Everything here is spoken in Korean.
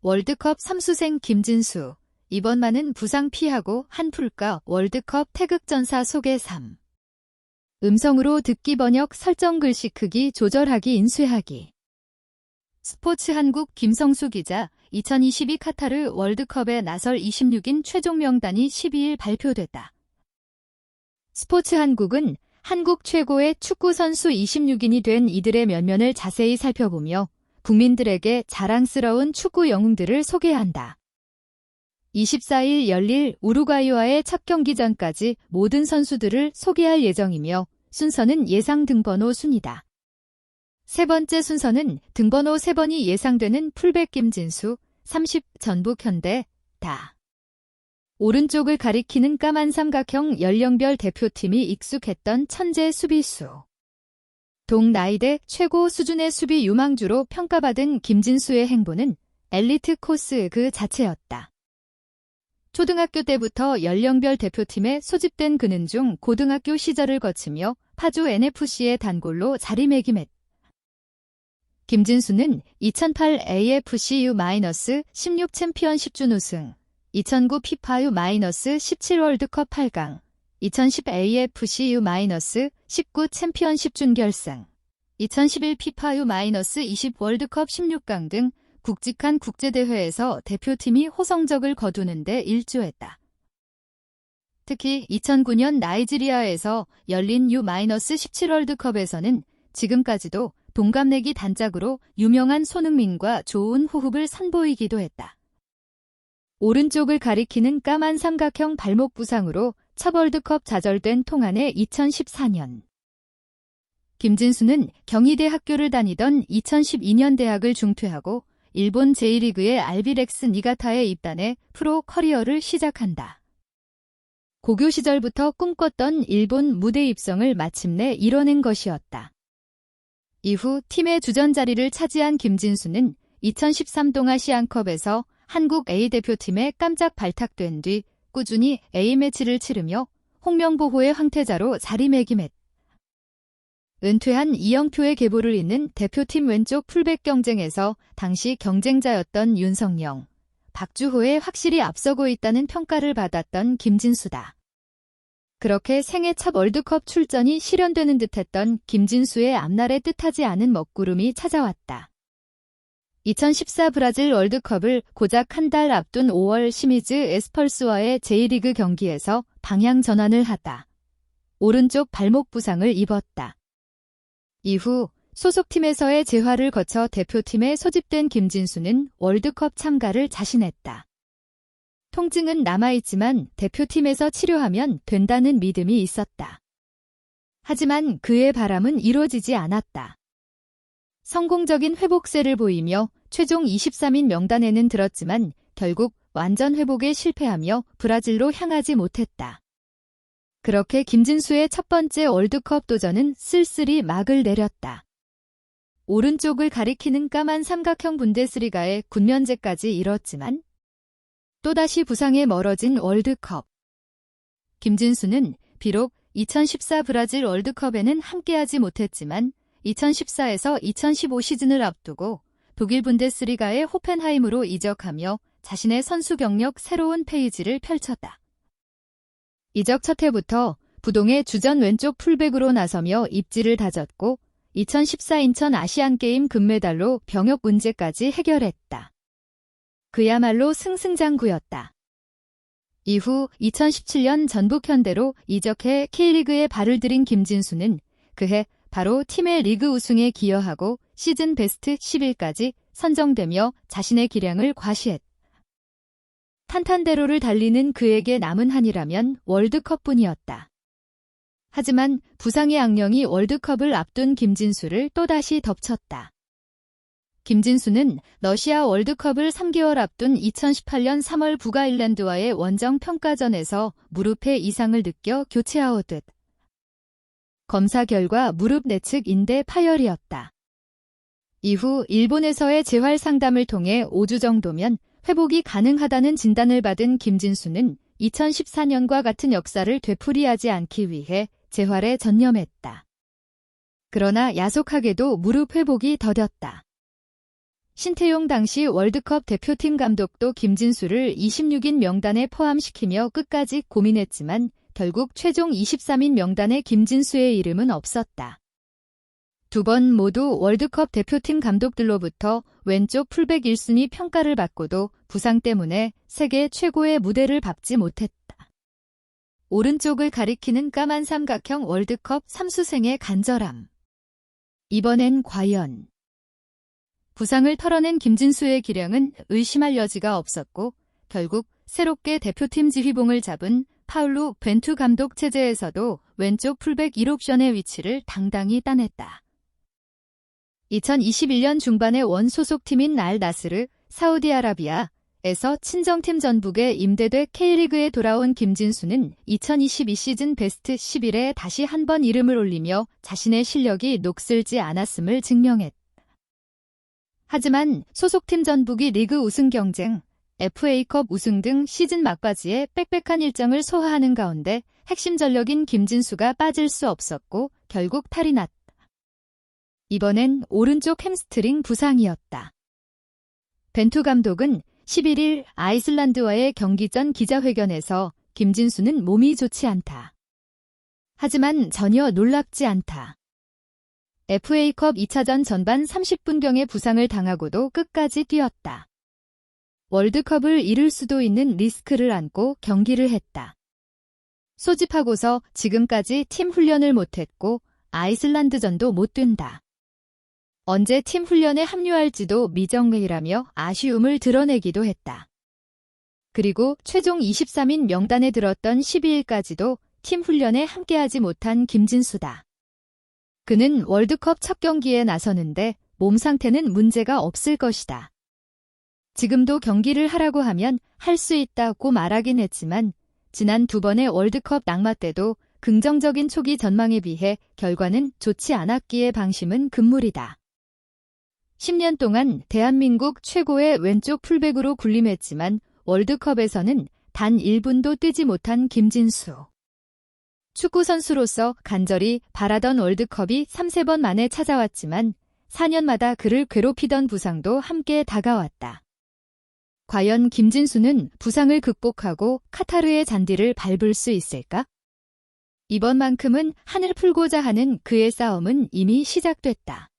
월드컵 3수생 김진수. 이번만은 부상 피하고 한풀까 월드컵 태극전사 소개 3. 음성으로 듣기 번역 설정 글씨 크기 조절하기 인쇄하기. 스포츠 한국 김성수 기자. 2022 카타르 월드컵에 나설 26인 최종 명단이 12일 발표됐다. 스포츠 한국은 한국 최고의 축구 선수 26인이 된 이들의 면면을 자세히 살펴보며 국민들에게 자랑스러운 축구 영웅들을 소개한다. 24일 열릴 우루과이와의 첫 경기 전까지 모든 선수들을 소개할 예정이며 순서는 예상 등번호 순이다. 세 번째 순서는 등번호 3번이 예상되는 풀백 김진수, 30 전북현대, 다. 오른쪽을 가리키는 까만 삼각형 연령별 대표팀이 익숙했던 천재 수비수. 동나이대 최고 수준의 수비 유망주로 평가받은 김진수의 행보는 엘리트 코스 그 자체였다. 초등학교 때부터 연령별 대표팀에 소집된 그는 중 고등학교 시절을 거치며 파주 NFC의 단골로 자리매김했다. 김진수는 2008 AFC U-16 챔피언십 준우승, 2009 피파 U-17 월드컵 8강, 2010 AFC U-19 챔피언십 준결승, 2011 피파 U-20 월드컵 16강 등 굵직한 국제대회에서 대표팀이 호성적을 거두는 데 일조했다. 특히 2009년 나이지리아에서 열린 U-17 월드컵에서는 지금까지도 동갑내기 단짝으로 유명한 손흥민과 좋은 호흡을 선보이기도 했다. 오른쪽을 가리키는 까만 삼각형 발목 부상으로 첫 월드컵 좌절된 통안의 2014년. 김진수는 경희대 학교를 다니던 2012년 대학을 중퇴하고 일본 제1리그의 알비렉스 니가타에 입단해 프로 커리어를 시작한다. 고교 시절부터 꿈꿨던 일본 무대 입성을 마침내 이뤄낸 것이었다. 이후 팀의 주전 자리를 차지한 김진수는 2013 동아시안컵에서 한국 A대표팀에 깜짝 발탁된 뒤 꾸준히 A매치를 치르며 홍명보호의 황태자로 자리매김했다. 은퇴한 이영표의 계보를 잇는 대표팀 왼쪽 풀백 경쟁에서 당시 경쟁자였던 윤석영, 박주호에 확실히 앞서고 있다는 평가를 받았던 김진수다. 그렇게 생애 첫 월드컵 출전이 실현되는 듯했던 김진수의 앞날에 뜻하지 않은 먹구름이 찾아왔다. 2014 브라질 월드컵을 고작 한 달 앞둔 5월 시미즈 에스펄스와의 제1리그 경기에서 방향 전환을 하다 오른쪽 발목 부상을 입었다. 이후 소속팀에서의 재활을 거쳐 대표팀에 소집된 김진수는 월드컵 참가를 자신했다. 통증은 남아있지만 대표팀에서 치료하면 된다는 믿음이 있었다. 하지만 그의 바람은 이루어지지 않았다. 성공적인 회복세를 보이며 최종 23인 명단에는 들었지만 결국 완전 회복에 실패하며 브라질로 향하지 못했다. 그렇게 김진수의 첫 번째 월드컵 도전은 쓸쓸히 막을 내렸다. 오른쪽을 가리키는 까만 삼각형 분데스리가의 군면제까지 이뤘지만 또다시 부상에 멀어진 월드컵. 김진수는 비록 2014 브라질 월드컵에는 함께하지 못했지만 2014에서 2015 시즌을 앞두고 독일 분데스리가의 호펜하임으로 이적하며 자신의 선수 경력 새로운 페이지를 펼쳤다. 이적 첫 해부터 부동의 주전 왼쪽 풀백으로 나서며 입지를 다졌고 2014 인천 아시안게임 금메달로 병역 문제까지 해결했다. 그야말로 승승장구였다. 이후 2017년 전북현대로 이적해 K리그에 발을 들인 김진수는 그해 바로 팀의 리그 우승에 기여하고 시즌 베스트 10일까지 선정되며 자신의 기량을 과시했다. 탄탄대로를 달리는 그에게 남은 한이라면 월드컵뿐이었다. 하지만 부상의 악령이 월드컵을 앞둔 김진수를 또다시 덮쳤다. 김진수는 러시아 월드컵을 3개월 앞둔 2018년 3월 북아일랜드와의 원정 평가전에서 무릎에 이상을 느껴 교체 아웃됐. 검사 결과 무릎 내측 인대 파열이었다. 이후 일본에서의 재활 상담을 통해 5주 정도면 회복이 가능하다는 진단을 받은 김진수는 2014년과 같은 역사를 되풀이하지 않기 위해 재활에 전념했다. 그러나 야속하게도 무릎 회복이 더뎠다. 신태용 당시 월드컵 대표팀 감독도 김진수를 26인 명단에 포함시키며 끝까지 고민했지만 결국 최종 23인 명단에 김진수의 이름은 없었다. 두 번 모두 월드컵 대표팀 감독들로부터 왼쪽 풀백 1순위 평가를 받고도 부상 때문에 세계 최고의 무대를 밟지 못했다. 오른쪽을 가리키는 까만 삼각형 월드컵 3수생의 간절함. 이번엔 과연. 부상을 털어낸 김진수의 기량은 의심할 여지가 없었고 결국 새롭게 대표팀 지휘봉을 잡은 파울루 벤투 감독 체제에서도 왼쪽 풀백 1옵션의 위치를 당당히 따냈다. 2021년 중반에 원 소속팀인 알 나스르, 사우디아라비아에서 친정팀 전북에 임대돼 K리그에 돌아온 김진수는 2022 시즌 베스트 11에 다시 한 번 이름을 올리며 자신의 실력이 녹슬지 않았음을 증명했다. 하지만 소속팀 전북이 리그 우승 경쟁, FA컵 우승 등 시즌 막바지에 빽빽한 일정을 소화하는 가운데 핵심 전력인 김진수가 빠질 수 없었고 결국 탈이 났다. 이번엔 오른쪽 햄스트링 부상이었다. 벤투 감독은 11일 아이슬란드와의 경기 전 기자회견에서 김진수는 몸이 좋지 않다. 하지만 전혀 놀랍지 않다. FA컵 2차전 전반 30분경에 부상을 당하고도 끝까지 뛰었다. 월드컵을 잃을 수도 있는 리스크를 안고 경기를 했다. 소집하고서 지금까지 팀 훈련을 못했고 아이슬란드전도 못 뛴다. 언제 팀 훈련에 합류할지도 미정이라며 아쉬움을 드러내기도 했다. 그리고 최종 23인 명단에 들었던 12일까지도 팀 훈련에 함께하지 못한 김진수다. 그는 월드컵 첫 경기에 나서는데 몸 상태는 문제가 없을 것이다. 지금도 경기를 하라고 하면 할 수 있다고 말하긴 했지만 지난 두 번의 월드컵 낙마 때도 긍정적인 초기 전망에 비해 결과는 좋지 않았기에 방심은 금물이다. 10년 동안 대한민국 최고의 왼쪽 풀백으로 군림했지만 월드컵에서는 단 1분도 뛰지 못한 김진수. 축구선수로서 간절히 바라던 월드컵이 3-4번 만에 찾아왔지만 4년마다 그를 괴롭히던 부상도 함께 다가왔다. 과연 김진수는 부상을 극복하고 카타르의 잔디를 밟을 수 있을까? 이번만큼은 한을 풀고자 하는 그의 싸움은 이미 시작됐다.